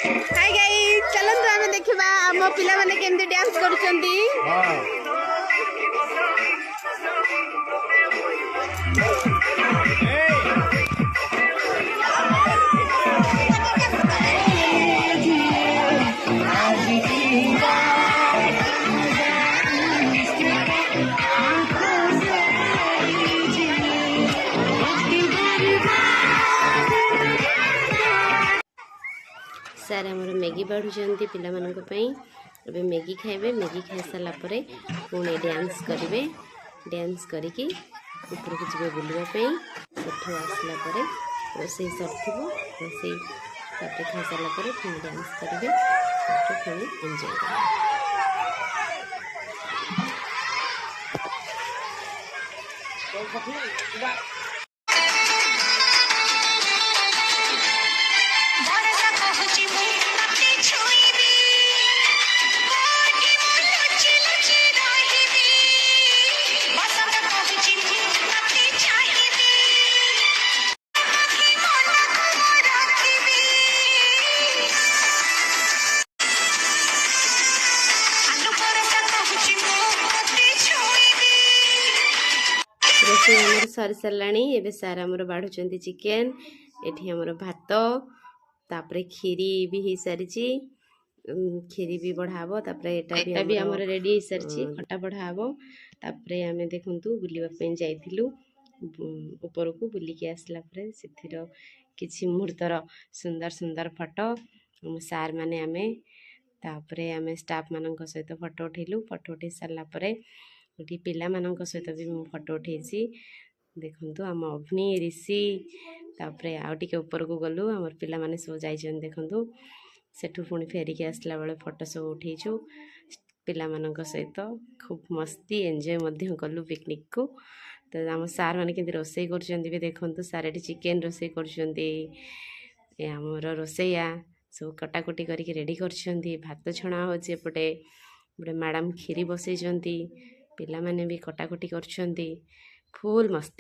Hi guys चलନ୍ତୁ ଆମେ ଦେଖିବା ଆମ ପିଲାମାନେ କେମିତି ଡ୍ୟାନ୍ସ କରୁଛନ୍ତି। सारे आमर मैगी बाढ़ुंट पे मैगी खाइबे। मैगी खाई सारा पुणी डांस करेंगे। डांस करके ऊपर को जी बुलापी सेठू आसला रोसई सर रोसई खाई सारा पुणी डांस करेंगे पुणी एंजॉय करेंगे। रोषे आमर सरी सारा एवं सार आमर बाढ़ुंट चिकेन ये आमर भात तापर खीरी भी हो सारी खीरी भी बढ़ाब यहाँ भी आमर रेडी हो सारी खटा बढ़ाब तापर आम देखु बुलापी जाइलु ऊपर को बुलिकी आसला से किसी मुहूर्तर सुंदर सुंदर फोटो सार माने आमे तापरे आमे स्टाफ मान सहित फोटो उठेलु। फोटो उठे सारापर ये पिला मान सहित भी मुझे फोटो उठेसी। देखु आम अग्नि ऋषि तापर आउ टे ऊपर को गलु आम पिला माने सब जाइछन देखु सेठू पुणी फेरिकी आसला बेले फोटो सब उठेचु पिला मान सहित खूब मस्ती एंजॉय कलु पिकनिक को। तो आम सार मैंने केमती रोसई कर देखु सार ये चिकेन रोसई कर रोसैया सब कटाकटी करके रेडी कर भात छणा होचे एपटे गोटे मैडम खीरी बसई पिला माने भी कटाकटी कर फुल मस्ती।